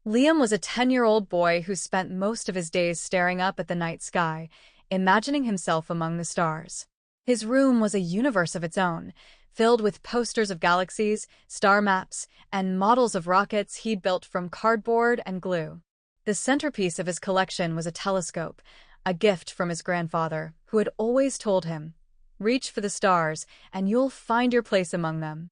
Liam was a 10-year-old boy who spent most of his days staring up at the night sky, imagining himself among the stars. His room was a universe of its own, filled with posters of galaxies, star maps, and models of rockets he'd built from cardboard and glue. The centerpiece of his collection was a telescope, a gift from his grandfather, who had always told him, "Reach for the stars, and you'll find your place among them."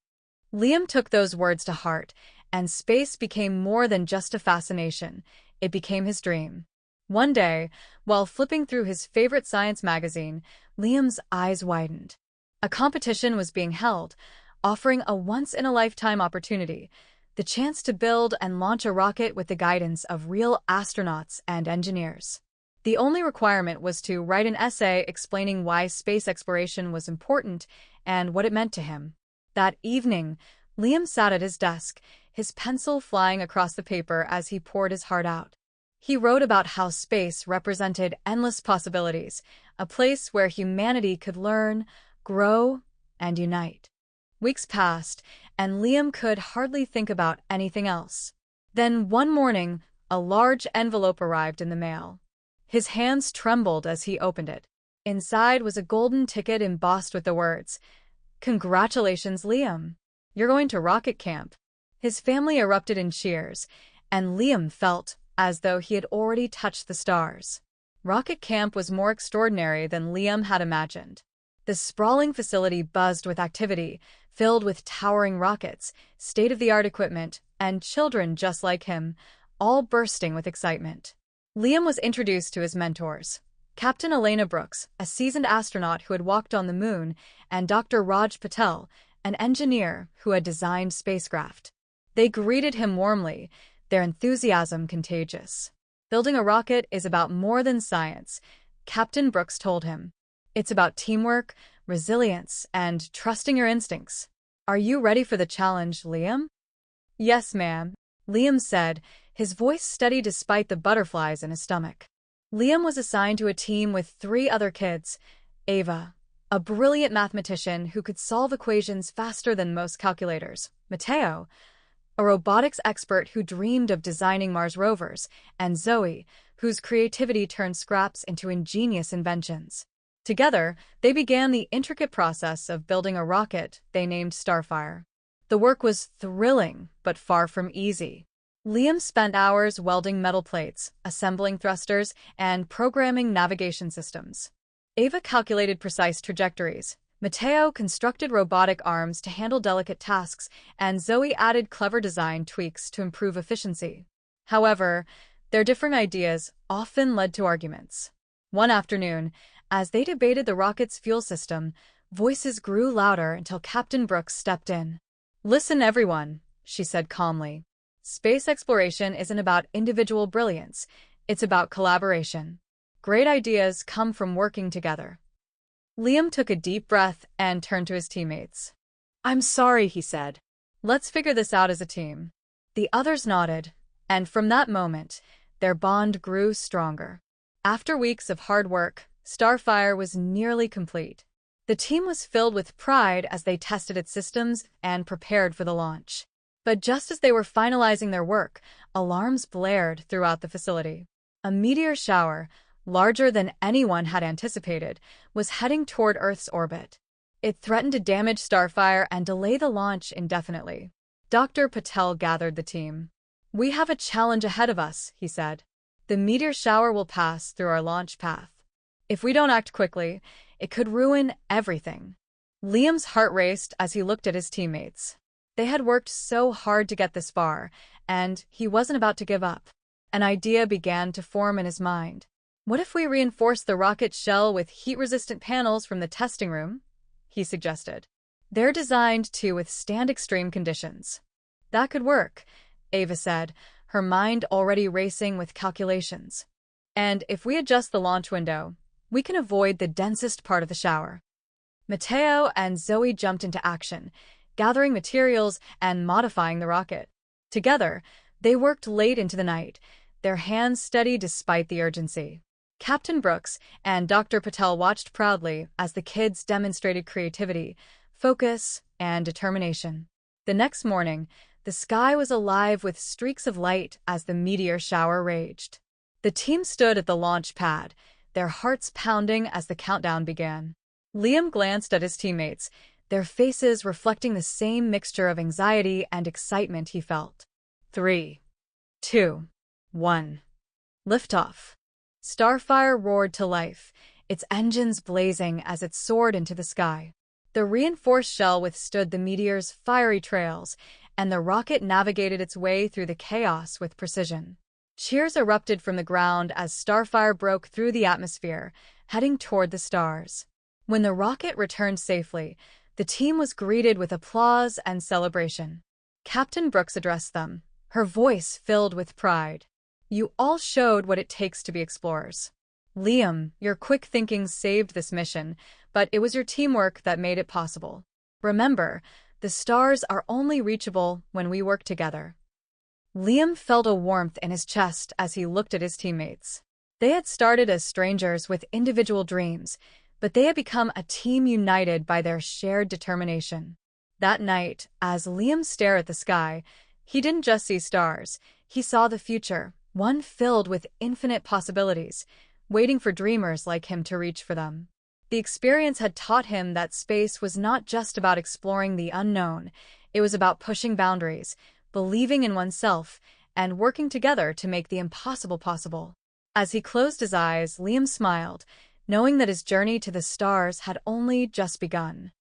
Liam took those words to heart, and space became more than just a fascination. It became his dream. One day, while flipping through his favorite science magazine, Liam's eyes widened. A competition was being held, offering a once-in-a-lifetime opportunity, the chance to build and launch a rocket with the guidance of real astronauts and engineers. The only requirement was to write an essay explaining why space exploration was important and what it meant to him. That evening, Liam sat at his desk, his pencil flying across the paper as he poured his heart out. He wrote about how space represented endless possibilities, a place where humanity could learn, grow, and unite. Weeks passed, and Liam could hardly think about anything else. Then one morning, a large envelope arrived in the mail. His hands trembled as he opened it. Inside was a golden ticket embossed with the words, "Congratulations, Liam. You're going to rocket camp." His family erupted in cheers, and Liam felt as though he had already touched the stars. Rocket camp was more extraordinary than Liam had imagined. The sprawling facility buzzed with activity, filled with towering rockets, state-of-the-art equipment, and children just like him, all bursting with excitement. Liam was introduced to his mentors, Captain Elena Brooks, a seasoned astronaut who had walked on the moon, and Dr. Raj Patel, an engineer who had designed spacecraft. They greeted him warmly, their enthusiasm contagious. "Building a rocket is about more than science," Captain Brooks told him. "It's about teamwork, resilience, and trusting your instincts. Are you ready for the challenge, Liam?" "Yes, ma'am," Liam said, his voice steady despite the butterflies in his stomach. Liam was assigned to a team with 3 other kids: Ava, a brilliant mathematician who could solve equations faster than most calculators; Matteo, a robotics expert who dreamed of designing Mars rovers; and Zoe, whose creativity turned scraps into ingenious inventions. Together, they began the intricate process of building a rocket they named Starfire. The work was thrilling, but far from easy. Liam spent hours welding metal plates, assembling thrusters, and programming navigation systems. Ava calculated precise trajectories. Matteo constructed robotic arms to handle delicate tasks, and Zoe added clever design tweaks to improve efficiency. However, their differing ideas often led to arguments. One afternoon, as they debated the rocket's fuel system, voices grew louder until Captain Brooks stepped in. "Listen, everyone," she said calmly. "Space exploration isn't about individual brilliance, it's about collaboration. Great ideas come from working together." Liam took a deep breath and turned to his teammates. "I'm sorry," he said. "Let's figure this out as a team." The others nodded, and from that moment, their bond grew stronger. After weeks of hard work, Starfire was nearly complete. The team was filled with pride as they tested its systems and prepared for the launch. But just as they were finalizing their work, alarms blared throughout the facility. A meteor shower, larger than anyone had anticipated, was heading toward Earth's orbit. It threatened to damage Starfire and delay the launch indefinitely. Dr. Patel gathered the team. "We have a challenge ahead of us," he said. "The meteor shower will pass through our launch path. If we don't act quickly, it could ruin everything." Liam's heart raced as he looked at his teammates. They had worked so hard to get this far, and he wasn't about to give up. An idea began to form in his mind. "What if we reinforce the rocket shell with heat-resistant panels from the testing room?" he suggested. "They're designed to withstand extreme conditions." "That could work," Ava said, her mind already racing with calculations. "And if we adjust the launch window, we can avoid the densest part of the shower." Matteo and Zoe jumped into action, gathering materials and modifying the rocket. Together, they worked late into the night, their hands steady despite the urgency. Captain Brooks and Dr. Patel watched proudly as the kids demonstrated creativity, focus, and determination. The next morning, the sky was alive with streaks of light as the meteor shower raged. The team stood at the launch pad, their hearts pounding as the countdown began. Liam glanced at his teammates, their faces reflecting the same mixture of anxiety and excitement he felt. 3, 2, 1. Liftoff. Starfire roared to life, its engines blazing as it soared into the sky. The reinforced shell withstood the meteor's fiery trails, and the rocket navigated its way through the chaos with precision. Cheers erupted from the ground as Starfire broke through the atmosphere, heading toward the stars. When the rocket returned safely, the team was greeted with applause and celebration. Captain Brooks addressed them, her voice filled with pride. "You all showed what it takes to be explorers. Liam, your quick thinking saved this mission, but it was your teamwork that made it possible. Remember, the stars are only reachable when we work together." Liam felt a warmth in his chest as he looked at his teammates. They had started as strangers with individual dreams, but they had become a team united by their shared determination. That night, as Liam stared at the sky, he didn't just see stars, he saw the future, one filled with infinite possibilities, waiting for dreamers like him to reach for them. The experience had taught him that space was not just about exploring the unknown, it was about pushing boundaries, believing in oneself, and working together to make the impossible possible. As he closed his eyes, Liam smiled, knowing that his journey to the stars had only just begun.